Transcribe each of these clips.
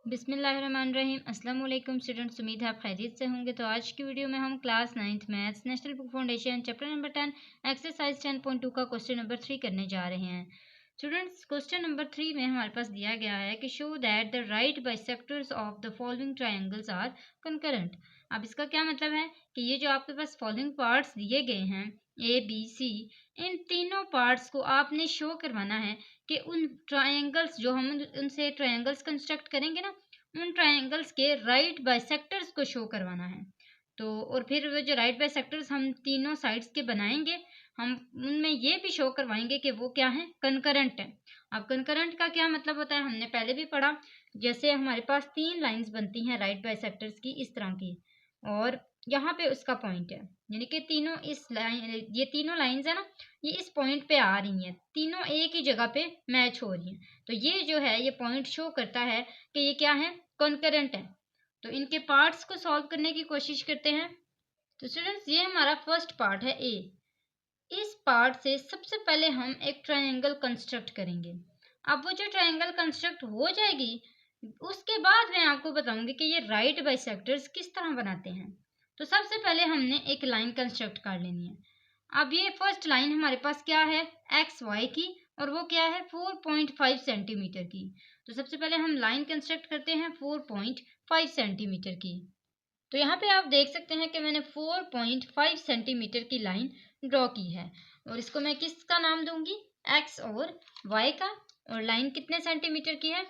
बिस्मिल्लाहिर्रहमानिर्रहीम। अस्सलाम वालेकुम स्टूडेंट्स, उम्मीद है आप खैरियत से होंगे। तो आज की वीडियो में हम class 9th maths national book foundation chapter number 10 exercise 10.2 का क्वेश्चन नंबर 3 करने जा रहे हैं। स्टूडेंट्स, क्वेश्चन नंबर 3 में हमारे पास दिया गया है कि show that the right bisectors of the following triangles are concurrent. अब इसका क्या मतलब है कि ये जो आपके पास फॉलोइंग पार्ट्स दिए गए हैं ए बी सी, इन तीनों पार्ट्स को आपने शो करवाना है कि उन ट्रायंगल्स जो हम उनसे ट्रायंगल्स कंस्ट्रक्ट करेंगे ना, उन ट्रायंगल्स के राइट बाइसेक्टर्स को शो करवाना है। तो और फिर वो जो राइट बाइसेक्टर्स हम तीनों साइड्स के बनाएंगे, हम उनमें ये भी शो करवाएंगे कि वो क्या है, कंकरेंट है। अब कंकरेंट का क्या मतलब होता है, हमने पहले भी पढ़ा। जैसे हमारे पास तीन लाइंस बनती हैं राइट बाइसेक्टर्स की, इस तरह की, और यहाँ पे उसका पॉइंट है, यानी कि तीनों इस लाइन, ये तीनों लाइंस है ना, ये इस पॉइंट पे आ रही हैं, तीनों एक ही जगह पे मैच हो रही हैं। तो ये जो है, ये पॉइंट शो करता है कि ये क्या है, कॉन्करेंट है। तो इनके पार्ट्स को सॉल्व करने की कोशिश करते हैं। तो स्टूडेंट्स, ये हमारा फर्स्ट पार्ट है ए। इस पार्ट से सबसे पहले हम एक ट्रायंगल कंस्ट्रक्ट करेंगे। अब वो जो ट्रायंगल कंस्ट्रक्ट हो जाएगी, उसके बाद मैं आपको बताऊंगी कि ये राइट बाइसेक्टर्स किस तरह बनाते हैं। तो सबसे पहले हमने एक लाइन कंस्ट्रक्ट कर लेनी है। अब ये फर्स्ट लाइन हमारे पास क्या है, एक्स वाई की, और वो क्या है, 4.5 सेंटीमीटर की। तो सबसे पहले हम लाइन कंस्ट्रक्ट करते हैं 4.5 सेंटीमीटर की। तो यहाँ पे आप देख सकते हैं कि मैंने 4.5 सेंटीमीटर की लाइन ड्रॉ की है, और इसको मैं किसका नाम दूंगी, एक्स और वाई का। और लाइन कितने सेंटीमीटर की है,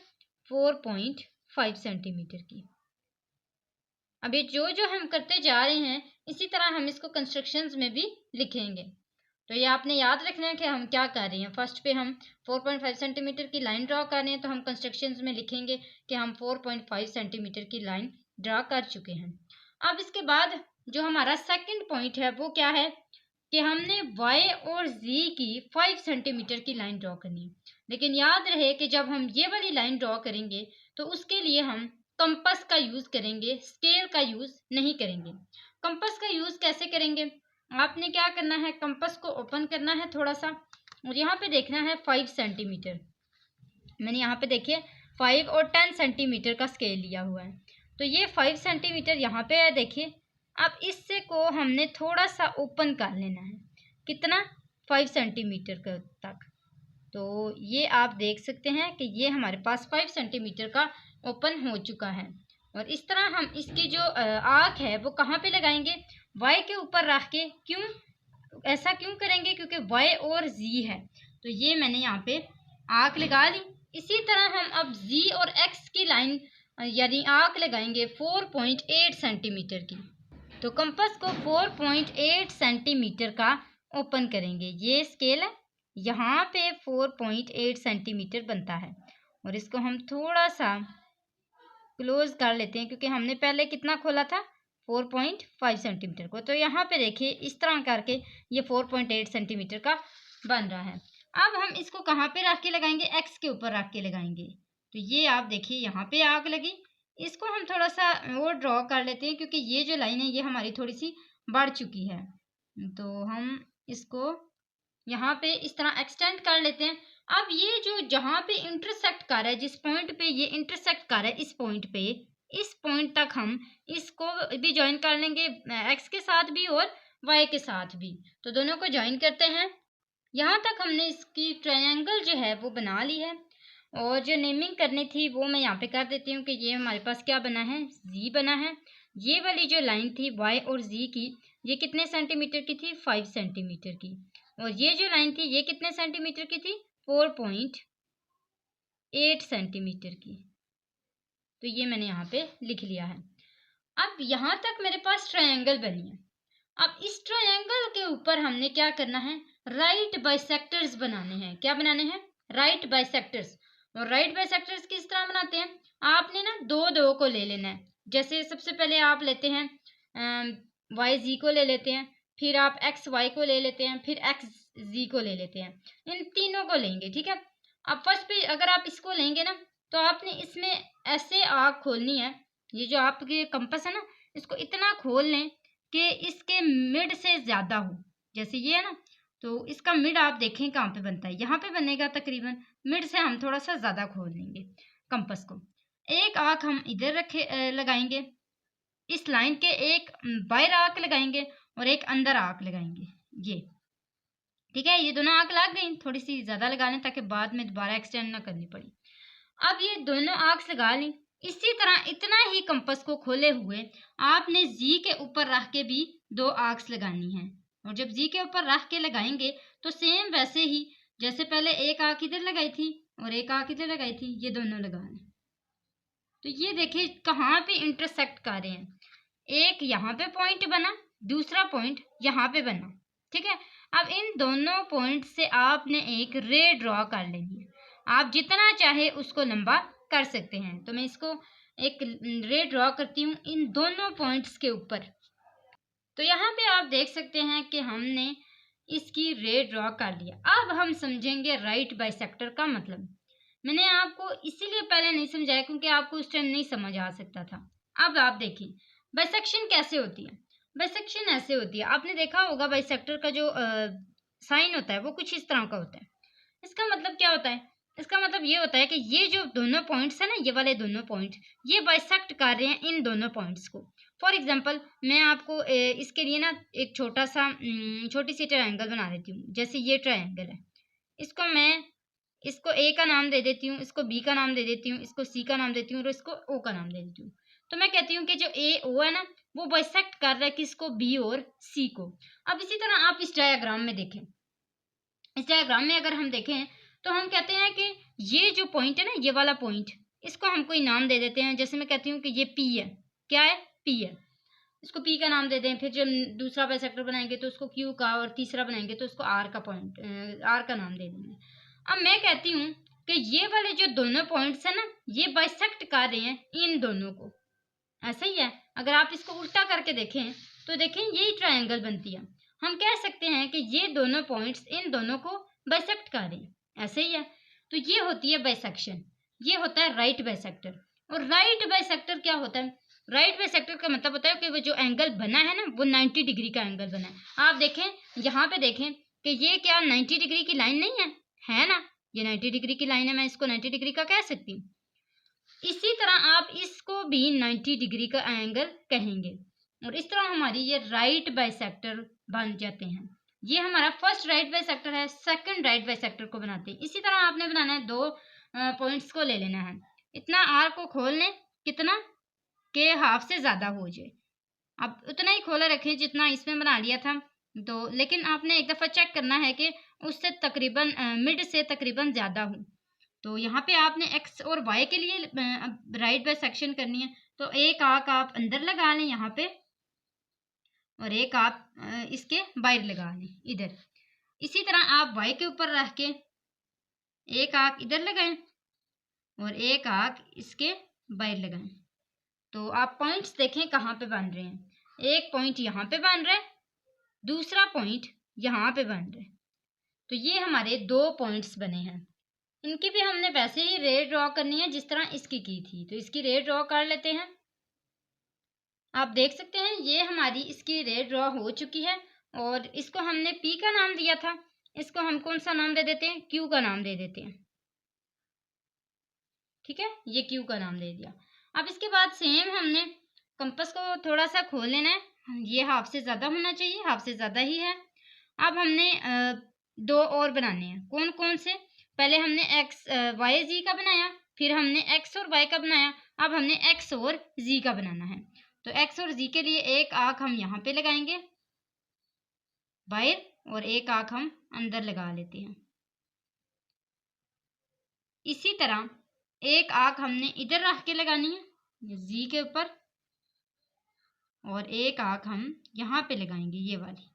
4.5 सेंटीमीटर की। अब ये जो जो हम करते जा रहे हैं, इसी तरह हम इसको कंस्ट्रक्शंस में भी लिखेंगे। तो ये आपने याद रखना है कि हम क्या कर रहे हैं। फर्स्ट पे हम 4.5 सेंटीमीटर की लाइन ड्रॉ कर रहे हैं, तो हम कंस्ट्रक्शंस में लिखेंगे कि हम 4.5 सेंटीमीटर की लाइन ड्रॉ कर चुके हैं। अब इसके बाद जो हमारा सेकंड पॉइंट है, वो क्या है कि हमने y और z की 5 सेंटीमीटर की लाइन ड्रॉ करनी है। लेकिन याद रहे कि जब हम ये वाली लाइन ड्रॉ करेंगे, तो उसके लिए हम कंपास का यूज करेंगे, स्केल का यूज नहीं करेंगे। कंपास का यूज कैसे करेंगे, आपने क्या करना है, कंपास को ओपन करना है थोड़ा सा, और यहाँ पे देखना है 5 सेंटीमीटर। मैंने यहाँ पे देखिए 5 और 10 सेंटीमीटर का स्केल लिया हुआ है। तो ये 5 सेंटीमीटर यहाँ पे है, देखिए। अब इससे को हमने थोड़ा सा ओपन कर लेना है, कितना, 5 सेंटीमीटर तक। तो ये आप देख सकते हैं कि ये हमारे पास 5 सेंटीमीटर का ओपन हो चुका है। और इस तरह हम इसकी जो आर्क है वो कहाँ पे लगाएंगे, वाई के ऊपर रख के। क्यों ऐसा क्यों करेंगे, क्योंकि वाई और जी है। तो ये मैंने यहाँ पे आर्क लगा ली। इसी तरह हम अब जी और एक्स की लाइन यानी आर्क लगाएंगे 4.8 सेंटीमीटर की। तो कंपास को 4.8 सेंटीमीटर का ओपन करेंगे। ये स्केल है, यहाँ पे 4.8 सेंटीमीटर बनता है, और इसको हम थोड़ा सा क्लोज कर लेते हैं, क्योंकि हमने पहले कितना खोला था, 4.5 सेंटीमीटर को। तो यहाँ पे देखिए इस तरह करके ये 4.8 सेंटीमीटर का बन रहा है। अब हम इसको कहाँ पे रख के लगाएंगे, एक्स के ऊपर रख के लगाएंगे। तो ये आप देखिए यहाँ पे आग लगी। इसको हम थोड़ा सा और ड्रॉ कर लेते हैं, क्योंकि ये जो लाइन है ये हमारी थोड़ी सी बढ़ चुकी है। तो हम इसको यहाँ पे इस तरह एक्सटेंड कर लेते हैं। अब ये जो जहाँ पे इंटरसेक्ट कर रहा है, जिस पॉइंट पे ये इंटरसेक्ट कर रहा है, इस पॉइंट पे, इस पॉइंट तक हम इसको भी ज्वाइन कर लेंगे, एक्स के साथ भी और वाई के साथ भी। तो दोनों को ज्वाइन करते हैं। यहाँ तक हमने इसकी ट्रायंगल जो है वो बना ली है। और जो नेमिंग करनी थी वो मैं यहाँ पे कर देती हूँ कि ये हमारे पास क्या बना है, जी बना है। ये वाली जो लाइन थी वाई और जी की, ये कितने सेंटीमीटर की थी, 5 सेंटीमीटर की। और ये जो लाइन थी ये कितने सेंटीमीटर की थी, 4.8 सेंटीमीटर की। तो ये मैंने यहाँ पे लिख लिया है। अब यहाँ तक मेरे पास ट्रायंगल बनी है। अब इस ट्रायंगल के ऊपर हमने क्या करना है, राइट बाइसेक्टर्स बनाने हैं। क्या बनाने हैं, राइट बाइसेक्टर्स। और राइट बाइसेक्टर्स किस तरह बनाते हैं, आपने ना दो दो को ले लेना है। जैसे सबसे पहले आप लेते हैं वाई जी को ले लेते हैं, फिर आप एक्स वाई को ले लेते हैं, फिर एक्स जी को ले लेते हैं। इन तीनों को लेंगे, ठीक है। अब फर्स्ट पे अगर आप इसको लेंगे ना, तो आपने इसमें ऐसे आग खोलनी है। ये जो आपके कंपास है ना, इसको इतना खोल लें कि इसके मिड से ज़्यादा हो। जैसे ये है ना, तो इसका मिड आप देखें कहाँ पे बनता है, यहाँ पे बनेगा तकरीबन। मिड से हम थोड़ा सा ज़्यादा खोल लेंगे कंपास को। एक आर्क हम इधर लगाएंगे, इस लाइन के एक बाहर आर्क लगाएंगे और एक अंदर आर्क लगाएंगे, ये ठीक है। ये दोनों आर्क लग गई, थोड़ी सी ज्यादा लगा लें ताकि बाद में दोबारा एक्सटेंड ना करनी पड़ी। अब ये दोनों आर्क्स लगा लें। इसी तरह इतना ही कंपास को खोले हुए आपने जी के ऊपर रख के भी दो आर्क्स लगानी है, और जब जी के ऊपर रख के लगाएंगे तो सेम वैसे ही जैसे पहले एक आर्क इधर लगाई थी और एक आर्क इधर लगाई थी, ये दोनों लगा लें। तो ये देखिए कहाँ पे इंटरसेक्ट कर रहे हैं, एक यहाँ पे पॉइंट बना, दूसरा पॉइंट यहाँ पे बना, ठीक है। अब इन दोनों पॉइंट से आपने एक रे ड्रॉ कर लेनी है, आप जितना चाहे उसको लंबा कर सकते हैं। तो मैं इसको एक रे ड्रॉ करती हूँ इन दोनों पॉइंट्स के ऊपर। तो यहाँ पे आप देख सकते हैं कि हमने इसकी रे ड्रॉ कर लिया। अब हम समझेंगे राइट बाइसेक्टर का मतलब। मैंने आपको इसीलिए पहले नहीं समझाया क्योंकि आपको उस टाइम नहीं समझ आ सकता था। अब आप देखिए बाइसेक्शन कैसे होती है। बाइसेक्शन ऐसे होती है, आपने देखा होगा बाइसेक्टर का जो साइन होता है वो कुछ इस तरह का होता है। इसका मतलब क्या होता है, इसका मतलब ये होता है कि ये जो दोनों पॉइंट्स है ना, ये वाले दोनों पॉइंट ये बाइसेक्ट कर रहे हैं इन दोनों पॉइंट्स को। फॉर एग्जांपल मैं आपको इसके लिए ना एक छोटी सी ट्रायंगल बना देती हूँ। जैसे ये ट्रायंगल है, इसको मैं इसको ए का नाम दे देती हूँ, इसको बी का नाम दे देती हूँ, इसको सी का नाम देती हूँ और इसको ओ का नाम दे देती हूँ। तो मैं कहती हूँ कि जो ए ओ है ना वो बाइसेक्ट कर रहा है किसको, बी और सी को। अब इसी तरह आप इस डायग्राम में देखें, इस डायग्राम में अगर हम देखें तो हम कहते हैं कि ये जो पॉइंट है ना, ये वाला पॉइंट, इसको हम कोई नाम दे देते हैं। जैसे मैं कहती हूँ कि ये पी है, क्या है, पी है, इसको पी का नाम दे दें। फिर जब दूसरा बाइसेक्टर बनाएंगे तो उसको क्यू का, और तीसरा बनाएंगे तो उसको आर का आर का नाम दे देंगे। अब मैं कहती हूँ कि ये वाले जो दोनों पॉइंट्स है ना ये बाइसेक्ट कर रहे हैं इन दोनों को, ऐसा ही है। अगर आप इसको उल्टा करके देखें तो देखें यही ट्रायंगल बनती है। हम कह सकते हैं कि ये दोनों पॉइंट्स इन दोनों को बाइसेक्ट कर रहे हैं, ऐसे ही है। तो ये होती है बाइसेक्शन, ये होता है राइट बाइसेक्टर। और राइट बाइसेक्टर क्या होता है, राइट बाइसेक्टर का मतलब होता है कि वो जो एंगल बना है ना वो 90 डिग्री का एंगल बना है। आप देखें यहाँ पे देखें कि ये क्या 90 डिग्री की लाइन नहीं है ना, ये 90 डिग्री की लाइन है, मैं इसको 90 डिग्री का कह सकती हूँ। इसी तरह आप इसको भी 90 डिग्री का एंगल कहेंगे, और इस तरह हमारी ये राइट बाइसेक्टर बन जाते हैं। ये हमारा फर्स्ट राइट बाइसेक्टर है, सेकंड राइट बाइसेक्टर को बनाते हैं। इसी तरह आपने बनाना है, दो पॉइंट्स को ले लेना है, इतना आर को खोल लें कितना के हाफ से ज़्यादा हो जाए। आप उतना ही खोला रखें जितना इसमें बना लिया था। तो लेकिन आपने एक दफ़ा चेक करना है कि उससे तकरीबन मिड से तकरीबन ज़्यादा हो। तो यहाँ पे आपने एक्स और वाई के लिए राइट बाइसेक्शन करनी है। तो एक आर्क आप अंदर लगा लें यहाँ पे, और एक आप इसके बाहर लगा लें इधर। इसी तरह आप वाई के ऊपर रख के एक आर्क इधर लगाएं और एक आर्क इसके बाहर लगाएं। तो आप पॉइंट्स देखें कहाँ पे बन रहे हैं, एक पॉइंट यहाँ पे बन रहा है, दूसरा पॉइंट यहाँ पे बन रहा है। तो ये हमारे दो पॉइंट्स बने हैं। इनकी भी हमने वैसे ही रे ड्रॉ करनी है जिस तरह इसकी की थी। तो इसकी रे ड्रॉ कर लेते हैं। आप देख सकते हैं ये हमारी इसकी रे ड्रॉ हो चुकी है, और इसको हमने पी का नाम दिया था, इसको हम कौन सा नाम दे देते हैं, क्यू का नाम दे देते हैं, ठीक है, ये क्यू का नाम दे दिया। अब इसके बाद सेम हमने कंपास को थोड़ा सा खोल लेना है, ये हाफ से ज़्यादा होना चाहिए, हाफ से ज़्यादा ही है। अब हमने दो और बनाने हैं, कौन कौन से, पहले हमने एक्स वाई जी का बनाया, फिर हमने एक्स और वाई का बनाया, अब हमने एक्स और जी का बनाना है। तो एक्स और जी के लिए एक आँख हम यहाँ पे लगाएंगे बाहर, और एक आँख हम अंदर लगा लेते हैं। इसी तरह एक आँख हमने इधर रख के लगानी है जी के ऊपर, और एक आँख हम यहाँ पे लगाएंगे ये वाली।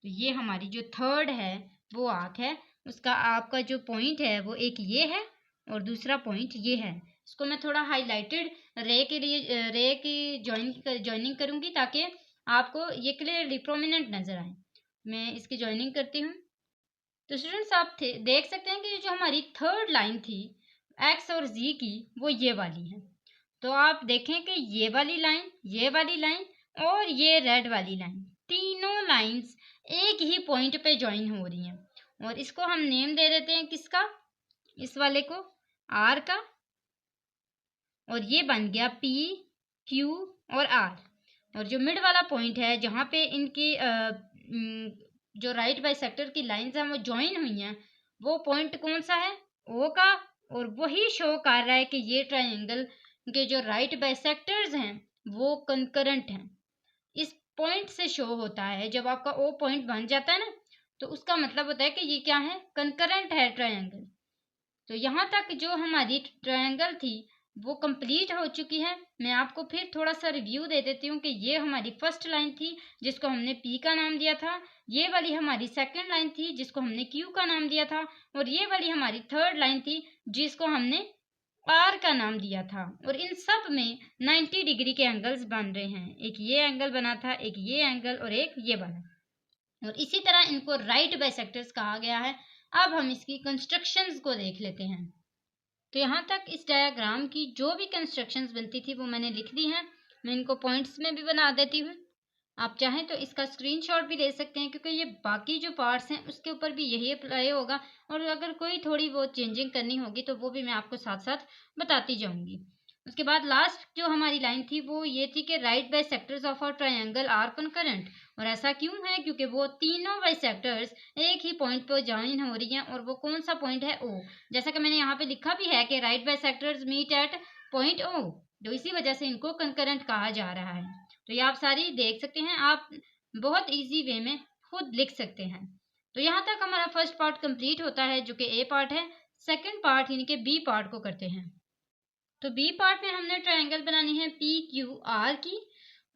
तो ये हमारी जो थर्ड है वो आँख है, उसका आपका जो पॉइंट है वो एक ये है और दूसरा पॉइंट ये है। इसको मैं थोड़ा हाईलाइटेड रे के लिए रे की जॉइनिंग करूँगी ताकि आपको ये क्लियरली प्रोमिनेंट नज़र आए। मैं इसकी जॉइनिंग करती हूँ। तो स्टूडेंट्स आप देख सकते हैं कि जो हमारी थर्ड लाइन थी एक्स और जी की वो ये वाली है। तो आप देखें कि ये वाली लाइन और ये रेड वाली लाइन, तीनों लाइंस एक ही पॉइंट पे ज्वाइन हो रही हैं, और इसको हम नेम दे देते हैं किसका, इस वाले को आर का, और ये बन गया P, Q और R। और जो मिड वाला पॉइंट है जहाँ पे इनकी जो राइट बाइसेक्टर की लाइंस हैं वो ज्वाइन हुई हैं, वो पॉइंट कौन सा है? O का। और वही शो कर रहा है कि ये ट्रायंगल के जो राइट बाइसेक्टर्स हैं वो कंकरेंट हैं। इस पॉइंट से शो होता है, जब आपका O पॉइंट बन जाता है ना, तो उसका मतलब होता है कि ये क्या है? कंकरेंट है ट्रायंगल। तो यहाँ तक जो हमारी ट्रायंगल थी वो कंप्लीट हो चुकी है। मैं आपको फिर थोड़ा सा रिव्यू दे देती हूँ कि ये हमारी फर्स्ट लाइन थी जिसको हमने P का नाम दिया था, ये वाली हमारी सेकंड लाइन थी जिसको हमने Q का नाम दिया था, और ये वाली हमारी थर्ड लाइन थी जिसको हमने R का नाम दिया था। और इन सब में 90 डिग्री के एंगल्स बन रहे हैं। एक ये एंगल बना था, एक ये एंगल और एक ये बना, और इसी तरह इनको राइट बाइसेक्टर्स कहा गया है। अब हम इसकी कंस्ट्रक्शंस को देख लेते हैं। तो यहाँ तक इस डायग्राम की जो भी कंस्ट्रक्शंस बनती थी वो मैंने लिख दी हैं। मैं इनको पॉइंट्स में भी बना देती हूँ। आप चाहें तो इसका स्क्रीनशॉट भी ले सकते हैं, क्योंकि ये बाकी जो पार्ट्स हैं उसके ऊपर भी यही अप्लाई होगा, और अगर कोई थोड़ी बहुत चेंजिंग करनी होगी तो वो भी मैं आपको साथ साथ बताती जाऊंगी। उसके बाद लास्ट जो हमारी लाइन थी वो ये थी कि right bisectors of a triangle are concurrent. और ऐसा क्यों है? क्योंकि वो तीनों बाइसेक्टर्स एक ही पॉइंट पर ज्वाइन हो रही हैं, और वो कौन सा पॉइंट है? O। जैसा कि मैंने यहाँ पे लिखा भी है कि right bisectors meet at point O, तो इसी वजह से इनको कंकरेंट कहा जा रहा है। तो ये आप सारी देख सकते हैं, आप बहुत इजी वे में खुद लिख सकते हैं। तो यहाँ तक हमारा फर्स्ट पार्ट कंप्लीट होता है जो कि ए पार्ट है। सेकंड पार्ट यानी कि बी पार्ट को करते हैं। तो बी पार्ट में हमने ट्रायंगल बनानी है पी क्यू आर की,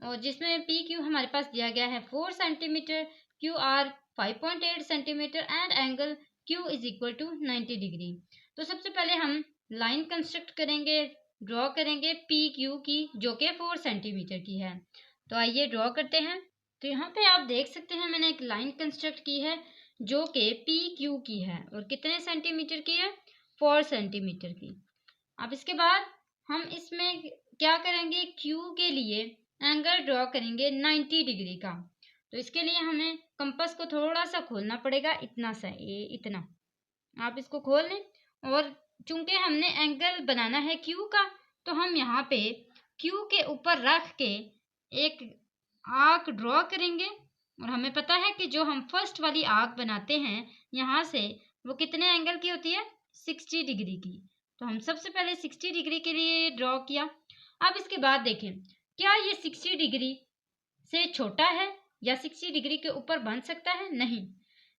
और जिसमें पी क्यू हमारे पास दिया गया है 4 centimetre, Q R 5.8 centimetre and angle Q is equal to 90 degree. तो सबसे पहले हम लाइन कंस्ट्रक्ट करेंगे, ड्रॉ करेंगे पी क्यू की, जो कि 4 सेंटीमीटर की है। तो आइए ड्रॉ करते हैं। तो यहाँ पे आप देख सकते हैं मैंने एक लाइन कंस्ट्रक्ट की है जो कि पी क्यू की है, और कितने सेंटीमीटर की है? 4 सेंटीमीटर की। अब इसके बाद हम इसमें क्या करेंगे? क्यू के लिए एंगल ड्रॉ करेंगे 90 डिग्री का। तो इसके लिए हमें कंपास को थोड़ा सा खोलना पड़ेगा, इतना सा, ये इतना आप इसको खोल लें। और चूंकि हमने एंगल बनाना है क्यू का, तो हम यहाँ पे क्यू के ऊपर रख के एक आर्क ड्रॉ करेंगे। और हमें पता है कि जो हम फर्स्ट वाली आर्क बनाते हैं यहाँ से, वो कितने एंगल की होती है? 60 डिग्री की। तो हम सबसे पहले 60 डिग्री के लिए ड्रॉ किया। अब इसके बाद देखें, क्या ये 60 डिग्री से छोटा है या 60 डिग्री के ऊपर बन सकता है? नहीं,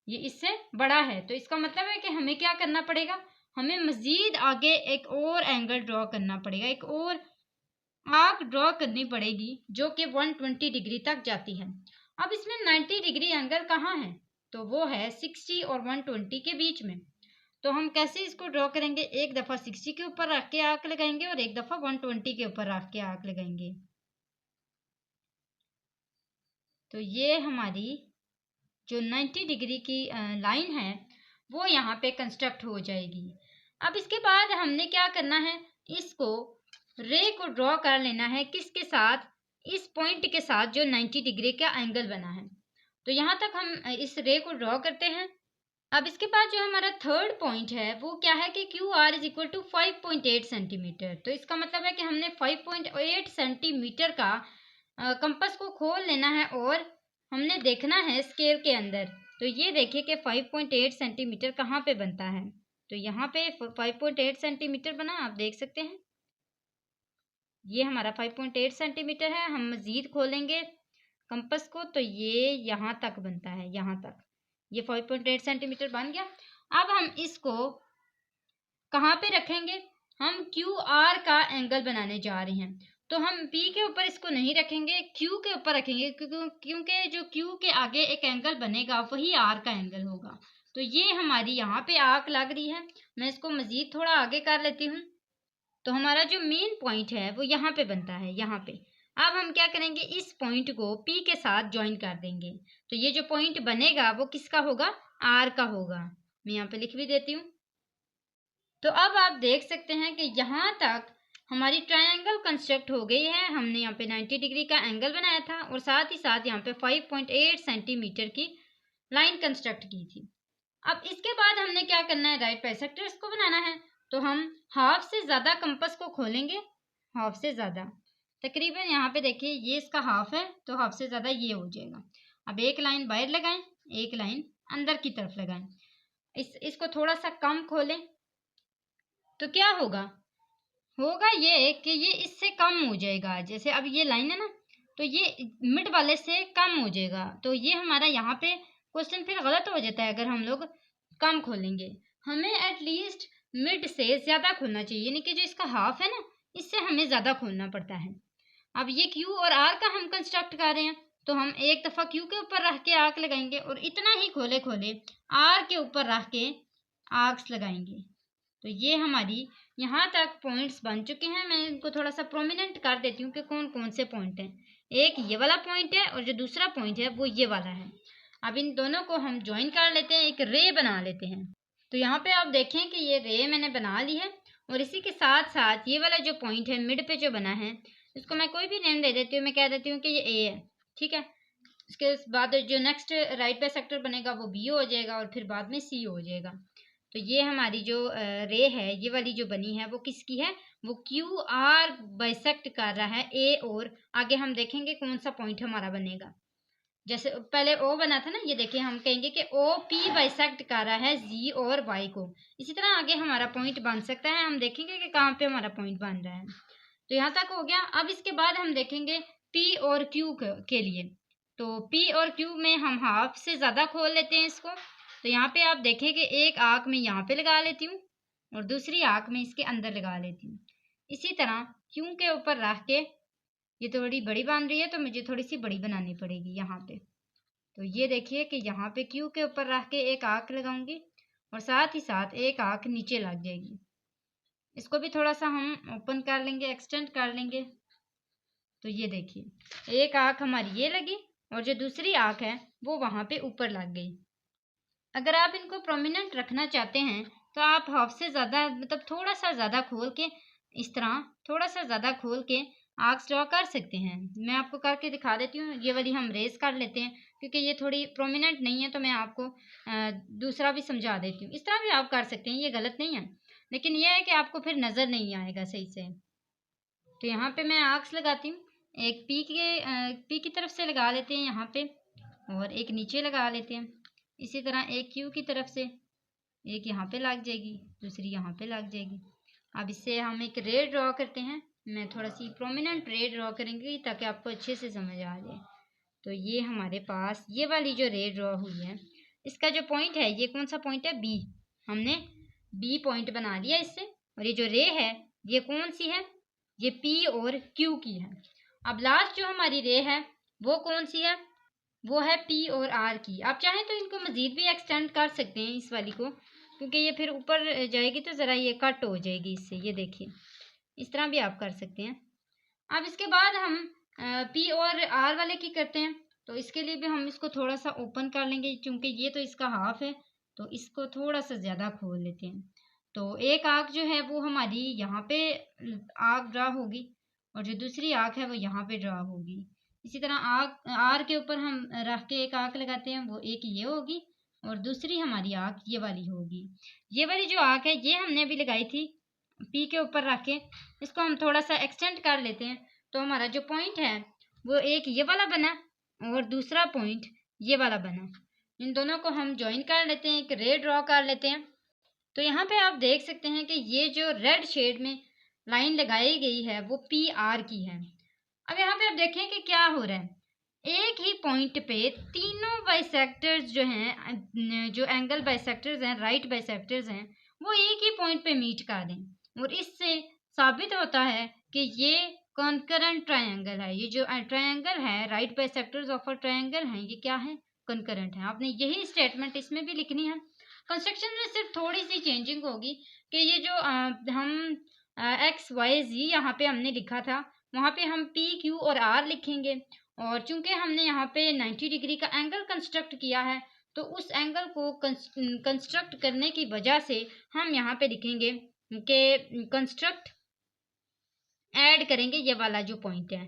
ये इससे बड़ा है। तो इसका मतलब है कि हमें क्या करना पड़ेगा? हमें मजीद आगे एक और एंगल ड्रॉ करना पड़ेगा, एक और आर्क ड्रॉ करनी पड़ेगी जो कि 120 डिग्री तक जाती है। अब इसमें 90 डिग्री एंगल कहाँ है? तो वो है 60 और 120 के बीच में। तो हम कैसे इसको ड्रॉ करेंगे? एक दफ़ा 60 के ऊपर रख के आर्क लगाएंगे और एक दफ़ा 120 के ऊपर रख के आर्क लगाएंगे। तो ये हमारी जो 90 डिग्री की लाइन है वो यहाँ पे कंस्ट्रक्ट हो जाएगी। अब इसके बाद हमने क्या करना है? इसको रे को ड्रॉ कर लेना है, किसके साथ? इस पॉइंट के साथ जो 90 डिग्री का एंगल बना है। तो यहाँ तक हम इस रे को ड्रॉ करते हैं। अब इसके बाद जो हमारा थर्ड पॉइंट है वो क्या है कि Q R is equal to 5.8 centimetre. तो इसका मतलब है कि हमने 5.8 सेंटीमीटर का कंपास को खोल लेना है, और हमने देखना है स्केल के अंदर। तो ये देखिए कि 5.8 सेंटीमीटर कहाँ पे बनता है। तो यहाँ पे 5.8 सेंटीमीटर बना, आप देख सकते हैं ये हमारा 5.8 सेंटीमीटर है। हम मज़ीद खोलेंगे कंपास को तो ये यहाँ तक बनता है, यहाँ तक ये 5.8 सेंटीमीटर बन गया। अब हम इसको कहाँ पे रखेंगे? हम क्यू आर का एंगल बनाने जा रहे हैं, तो हम पी के ऊपर इसको नहीं रखेंगे, क्यू के ऊपर रखेंगे, क्योंकि जो क्यू के आगे एक एंगल बनेगा वही आर का एंगल होगा। तो ये हमारी यहाँ पे आर्क लग रही है। मैं इसको मज़ीद थोड़ा आगे कर लेती हूँ। तो हमारा जो मेन पॉइंट है वो यहाँ पे बनता है, यहाँ पे। अब हम क्या करेंगे? इस पॉइंट को पी के साथ ज्वाइन कर देंगे। तो ये जो पॉइंट बनेगा वो किसका होगा? आर का होगा। मैं यहाँ पे लिख भी देती हूँ। तो अब आप देख सकते हैं कि यहाँ तक हमारी ट्रायंगल कंस्ट्रक्ट हो गई है। हमने यहाँ पे 90 डिग्री का एंगल बनाया था और साथ ही साथ यहाँ पे 5.8 सेंटीमीटर की लाइन कंस्ट्रक्ट की थी। अब इसके बाद हमने क्या करना है? राइट बाइसेक्टर्स को बनाना है। तो हम हाफ से ज़्यादा कंपास को खोलेंगे हाफ से ज़्यादा। तकरीबन यहाँ पे देखिए ये इसका हाफ है, तो हाफ से ज़्यादा ये हो जाएगा। अब एक लाइन बाहर लगाएं, एक लाइन अंदर की तरफ लगाएं। इसको थोड़ा सा कम खोलें तो क्या होगा, होगा ये कि ये इससे कम हो जाएगा। जैसे अब ये लाइन है ना, तो ये मिड वाले से कम हो जाएगा, तो ये हमारा यहाँ पे क्वेश्चन फिर गलत हो जाता है अगर हम लोग कम खोलेंगे। हमें एटलीस्ट मिड से ज़्यादा खोलना चाहिए, यानी कि जो इसका हाफ है ना, इससे हमें ज़्यादा खोलना पड़ता है। अब ये क्यू और आर का हम कंस्ट्रक्ट कर रहे हैं, तो हम एक दफ़ा क्यू के ऊपर रख के आर्क लगाएंगे और इतना ही खोले खोले आर के ऊपर रख के आर्क्स लगाएंगे। तो ये हमारी यहाँ तक पॉइंट्स बन चुके हैं। मैं इनको थोड़ा सा प्रोमिनेंट कर देती हूँ कि कौन कौन से पॉइंट हैं। एक ये वाला पॉइंट है और जो दूसरा पॉइंट है वो ये वाला है। अब इन दोनों को हम ज्वाइन कर लेते हैं, एक रे बना लेते हैं। तो यहाँ पे आप देखें कि ये रे मैंने बना ली है और इसी के साथ साथ ये वाला जो पॉइंट है मिड पे जो बना है, इसको मैं कोई भी नेम दे देती हूँ। मैं कह देती हूँ कि ये ए है, ठीक है। इसके बाद जो नेक्स्ट राइट बाइसेक्टर बनेगा वो बी हो जाएगा और फिर बाद में सी हो जाएगा। तो ये हमारी जो रे है, ये वाली जो बनी है वो किसकी है, वो क्यू आर बाइसेक्ट कर रहा है ए, और आगे हम देखेंगे कौन सा पॉइंट हमारा बनेगा। जैसे पहले ओ बना था ना, ये देखिए हम कहेंगे कि ओ पी बाइसेक्ट कर रहा है जी और वाई को। इसी तरह आगे हमारा पॉइंट बन सकता है, हम देखेंगे कि कहाँ पे हमारा पॉइंट बन रहा है। तो यहाँ तक हो गया। अब इसके बाद हम देखेंगे पी और क्यू के लिए। तो पी और क्यू में हम हाफ से ज़्यादा खोल लेते हैं इसको। तो यहाँ पे आप देखें कि एक आँख में यहाँ पे लगा लेती हूँ और दूसरी आँख में इसके अंदर लगा लेती हूँ। इसी तरह क्यू के ऊपर रख के, ये थोड़ी बड़ी बन रही है तो मुझे थोड़ी सी बड़ी बनानी पड़ेगी यहाँ पे। तो ये देखिए कि यहाँ पे क्यू के ऊपर रख के एक आँख लगाऊंगी और साथ ही साथ एक आँख नीचे लग जाएगी। इसको भी थोड़ा सा हम ओपन कर लेंगे, एक्सटेंड कर लेंगे। तो ये देखिए एक आँख हमारी ये लगी और जो दूसरी आँख है वो वहाँ पे ऊपर लग गई। अगर आप इनको प्रोमिनेंट रखना चाहते हैं तो आप हाफ से ज़्यादा, मतलब थोड़ा सा ज़्यादा खोल के, इस तरह थोड़ा सा ज़्यादा खोल के आर्क्स ड्रॉ कर सकते हैं। मैं आपको करके दिखा देती हूँ। ये वाली हम रेस कर लेते हैं क्योंकि ये थोड़ी प्रोमिनेंट नहीं है, तो मैं आपको दूसरा भी समझा देती हूँ। इस तरह भी आप कर सकते हैं, ये गलत नहीं है, लेकिन यह है कि आपको फिर नज़र नहीं आएगा सही से। तो यहाँ पे मैं आर्क्स लगाती हूँ। एक पी की तरफ से लगा लेते हैं यहाँ पे और एक नीचे लगा लेते हैं। इसी तरह एक क्यू की तरफ से, एक यहाँ पे लग जाएगी, दूसरी यहाँ पे लग जाएगी। अब इससे हम एक रे ड्रॉ करते हैं। मैं थोड़ा सी प्रोमिनेंट रे ड्रॉ करेंगी ताकि आपको अच्छे से समझ आ जाए। तो ये हमारे पास ये वाली जो रे ड्रॉ हुई है, इसका जो पॉइंट है, ये कौन सा पॉइंट है, बी। हमने बी पॉइंट बना लिया इससे। और ये जो रे है ये कौन सी है, ये पी और क्यू की है। अब लास्ट जो हमारी रे है वो कौन सी है, वो है पी और आर की। आप चाहें तो इनको मज़ीद भी एक्सटेंड कर सकते हैं इस वाली को, क्योंकि ये फिर ऊपर जाएगी तो ज़रा ये कट हो जाएगी इससे। ये देखिए इस तरह भी आप कर सकते हैं। अब इसके बाद हम पी और आर वाले की करते हैं। तो इसके लिए भी हम इसको थोड़ा सा ओपन कर लेंगे, क्योंकि ये तो इसका हाफ है, तो इसको थोड़ा सा ज़्यादा खोल लेते हैं। तो एक आँख जो है वो हमारी यहाँ पे आँख ड्रा होगी और जो दूसरी आँख है वो यहाँ पे ड्रा होगी। इसी तरह आँख आर के ऊपर हम रख के एक आँख लगाते हैं, वो एक ये होगी और दूसरी हमारी आँख ये वाली होगी। ये वाली जो आँख है ये हमने अभी लगाई थी पी के ऊपर रख के। इसको हम थोड़ा सा एक्सटेंड कर लेते हैं। तो हमारा जो पॉइंट है वो एक ये वाला बना और दूसरा पॉइंट ये वाला बना। इन दोनों को हम ज्वाइन कर लेते हैं, एक रे ड्रॉ कर लेते हैं। तो यहाँ पे आप देख सकते हैं कि ये जो रेड शेड में लाइन लगाई गई है वो पी आर की है। अब यहाँ पे आप देखें कि क्या हो रहा है, एक ही पॉइंट पे तीनों बाइसेक्टर्स जो हैं, जो एंगल बाइसेक्टर्स हैं, राइट बाइसेक्टर्स हैं, वो एक ही पॉइंट पे मीट कर दें। और इससे साबित होता है कि ये कॉन्करेंट ट्रायंगल है। ये जो ट्रायंगल है, right bisectors of a triangle हैं, ये क्या है, कॉन्करेंट है। आपने यही स्टेटमेंट इसमें भी लिखनी है। कंस्ट्रक्शन में सिर्फ थोड़ी सी चेंजिंग होगी कि ये जो हम एक्स वाई जी यहाँ पे हमने लिखा था, वहाँ पे हम पी क्यू और आर लिखेंगे। और चूंकि हमने यहाँ पे 90 डिग्री का एंगल कंस्ट्रक्ट किया है, तो उस एंगल को कंस्ट्रक्ट करने की वजह से हम यहाँ पे लिखेंगे कि कंस्ट्रक्ट ऐड करेंगे ये वाला जो पॉइंट है,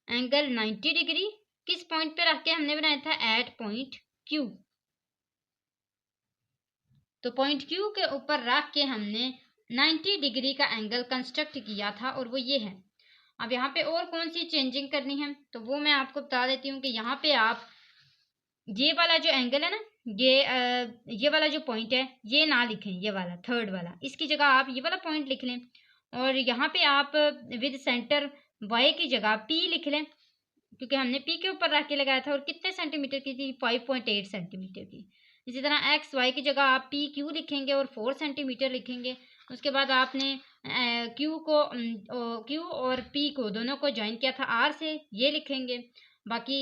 एंगल 90 डिग्री किस पॉइंट पे रख के हमने बनाया था, एट पॉइंट क्यू। तो पॉइंट क्यू के ऊपर रख के हमने 90 डिग्री का एंगल कंस्ट्रक्ट किया था और वो ये है। अब यहाँ पे और कौन सी चेंजिंग करनी है तो वो मैं आपको बता देती हूँ कि यहाँ पे आप ये वाला जो एंगल है ना, ये वाला जो पॉइंट है ये ना लिखें, ये वाला थर्ड वाला, इसकी जगह आप ये वाला पॉइंट लिख लें। और यहाँ पे आप विद सेंटर वाई की जगह पी लिख लें, क्योंकि हमने पी के ऊपर रख के लगाया था। और कितने सेंटीमीटर की थी? 5.8 सेंटीमीटर की। इसी तरह एक्स वाई की जगह आप पी क्यू लिखेंगे और 4 सेंटीमीटर लिखेंगे। उसके बाद आपने क्यू और पी को दोनों को ज्वाइन किया था आर से, ये लिखेंगे। बाकी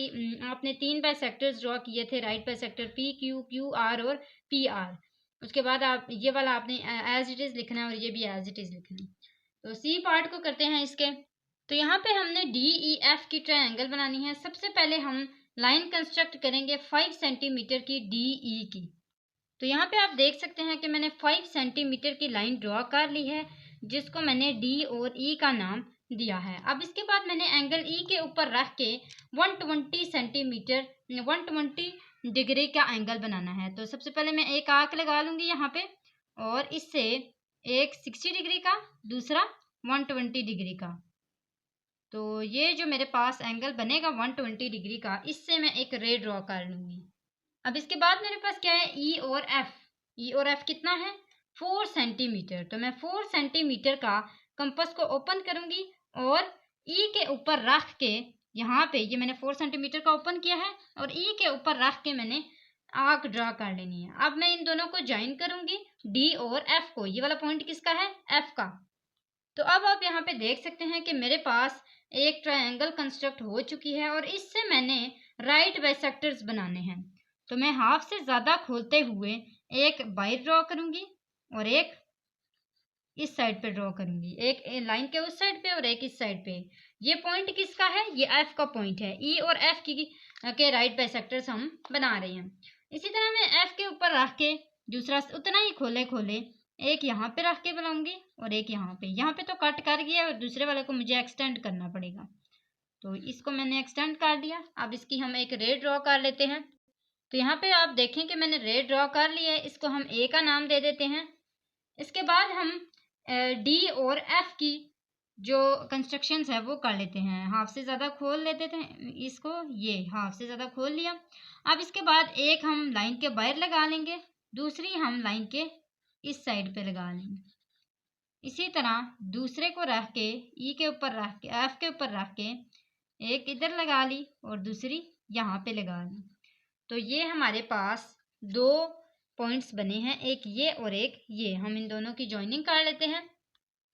आपने 3 बाइसेक्टर्स ड्रॉ किए थे, right bisector P Q, Q R और पी आर। उसके बाद आप ये वाला आपने एज इट इज़ लिखना है और ये भी एज इट इज़ लिखना है। तो सी पार्ट को करते हैं इसके। तो यहाँ पे हमने डी ई एफ की ट्रायंगल बनानी है। सबसे पहले हम लाइन कंस्ट्रक्ट करेंगे 5 सेंटीमीटर की डी ई की। तो यहाँ पे आप देख सकते हैं कि मैंने 5 सेंटीमीटर की लाइन ड्रॉ कर ली है, जिसको मैंने डी और ई का नाम दिया है। अब इसके बाद मैंने एंगल ई के ऊपर रख के 120 सेंटीमीटर 120 डिग्री का एंगल बनाना है। तो सबसे पहले मैं एक आर्क लगा लूँगी यहाँ पे, और इससे एक 60 डिग्री का, दूसरा 120 डिग्री का। तो ये जो मेरे पास एंगल बनेगा 120 डिग्री का, इससे मैं एक रे ड्रॉ कर लूँगी। अब इसके बाद मेरे पास क्या है? ई और एफ। ई और एफ कितना है? 4 सेंटीमीटर। तो मैं 4 सेंटीमीटर का कंपास को ओपन करूँगी और ई के ऊपर रख के यहाँ पे ये मैंने 4 सेंटीमीटर का ओपन किया है और ई के ऊपर रख के मैंने आर्क ड्रा कर लेनी है। अब मैं इन दोनों को ज्वाइन करूँगी, डी और एफ को। ये वाला पॉइंट किसका है? एफ का। तो अब आप यहाँ पे देख सकते हैं कि मेरे पास एक ट्रायंगल कंस्ट्रक्ट हो चुकी है और इससे मैंने राइट बाइसेक्टर्स बनाने हैं। तो मैं हाफ से ज़्यादा खोलते हुए एक बाइट ड्रॉ करूँगी और एक इस साइड पे ड्रॉ करूँगी, एक लाइन के उस साइड पे और एक इस साइड पे। ये पॉइंट किसका है? ये एफ का पॉइंट है। ई और एफ के राइट बाइसेक्टर्स हम बना रहे हैं। इसी तरह मैं एफ के ऊपर रख के दूसरा उतना ही खोले खोले एक यहाँ पे रख के बनाऊंगी और एक यहाँ पे। यहाँ पे तो कट कर गया और दूसरे वाले को मुझे एक्सटेंड करना पड़ेगा, तो इसको मैंने एक्सटेंड कर दिया। अब इसकी हम एक रे ड्रॉ कर लेते हैं। तो यहाँ पे आप देखें कि मैंने रे ड्रॉ कर लिया है, इसको हम ए का नाम दे देते हैं। इसके बाद हम डी और एफ की जो कंस्ट्रक्शंस है वो कर लेते हैं। हाफ से ज़्यादा खोल लेते थे इसको, ये हाफ से ज़्यादा खोल लिया। अब इसके बाद एक हम लाइन के बाहर लगा लेंगे, दूसरी हम लाइन के इस साइड पे लगा लेंगे। इसी तरह दूसरे को रख के ई के ऊपर रख के एफ के ऊपर रख के एक इधर लगा ली और दूसरी यहाँ पे लगा ली। तो ये हमारे पास 2 पॉइंट्स बने हैं, एक ये और एक ये। हम इन दोनों की जॉइनिंग कर लेते हैं।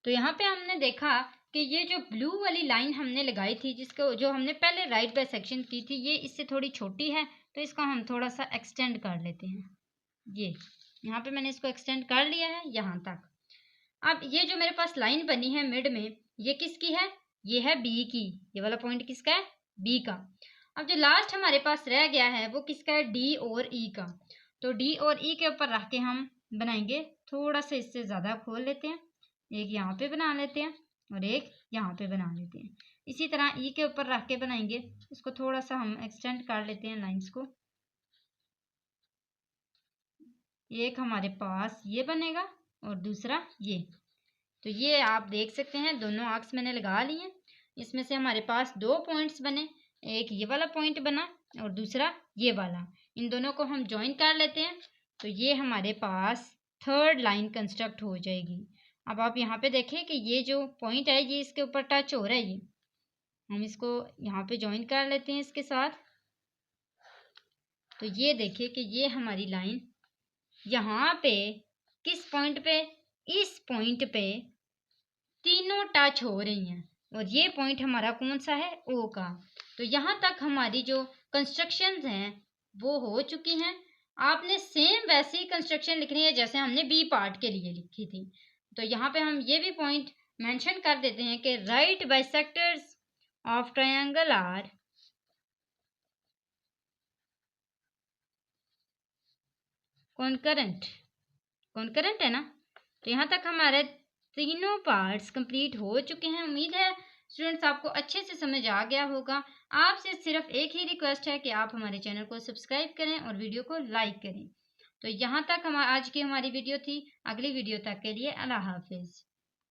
तो यहाँ पे हमने देखा कि ये जो ब्लू वाली लाइन हमने लगाई थी, जिसको जो हमने पहले राइट बाइसेक्शन की थी, ये इससे थोड़ी छोटी है, तो इसको हम थोड़ा सा एक्सटेंड कर लेते हैं। ये यहाँ पे मैंने इसको एक्सटेंड कर लिया है यहाँ तक। अब ये जो मेरे पास लाइन बनी है मिड में, ये किसकी है? ये है बी की। ये वाला पॉइंट किसका है? बी का। अब जो लास्ट हमारे पास रह गया है वो किसका है? डी और ई का। तो डी और ई के ऊपर रख के हम बनाएंगे, थोड़ा सा इससे ज़्यादा खोल लेते हैं, एक यहाँ पे बना लेते हैं और एक यहाँ पे बना लेते हैं। इसी तरह ई के ऊपर रख के बनाएंगे, इसको थोड़ा सा हम एक्सटेंड कर लेते हैं लाइंस को। एक हमारे पास ये बनेगा और दूसरा ये। तो ये आप देख सकते हैं दोनों आर्क्स मैंने लगा लिए हैं। इसमें से हमारे पास 2 पॉइंट्स बने, एक ये वाला पॉइंट बना और दूसरा ये वाला। इन दोनों को हम ज्वाइन कर लेते हैं, तो ये हमारे पास थर्ड लाइन कंस्ट्रक्ट हो जाएगी। अब आप यहाँ पे देखें कि ये जो पॉइंट है ये इसके ऊपर टच हो रहा है, ये हम इसको यहाँ पे ज्वाइन कर लेते हैं इसके साथ। तो ये देखिए कि ये हमारी लाइन यहाँ पे किस पॉइंट पे? इस पॉइंट पे तीनों टच हो रही हैं और ये पॉइंट हमारा कौन सा है? ओ का। तो यहाँ तक हमारी जो कंस्ट्रक्शंस हैं वो हो चुकी हैं। आपने सेम वैसी कंस्ट्रक्शन लिखनी है जैसे हमने बी पार्ट के लिए लिखी थी। तो यहाँ पे हम ये भी पॉइंट मेंशन कर देते हैं कि right bisectors of triangle are concurrent. Concurrent है ना? तो यहाँ तक हमारे तीनों पार्ट्स कंप्लीट हो चुके हैं। उम्मीद है स्टूडेंट्स आपको अच्छे से समझ आ गया होगा। आपसे सिर्फ एक ही रिक्वेस्ट है कि आप हमारे चैनल को सब्सक्राइब करें और वीडियो को लाइक करें। तो यहाँ तक आज की हमारी वीडियो थी। अगली वीडियो तक के लिए अल्लाह हाफिज़।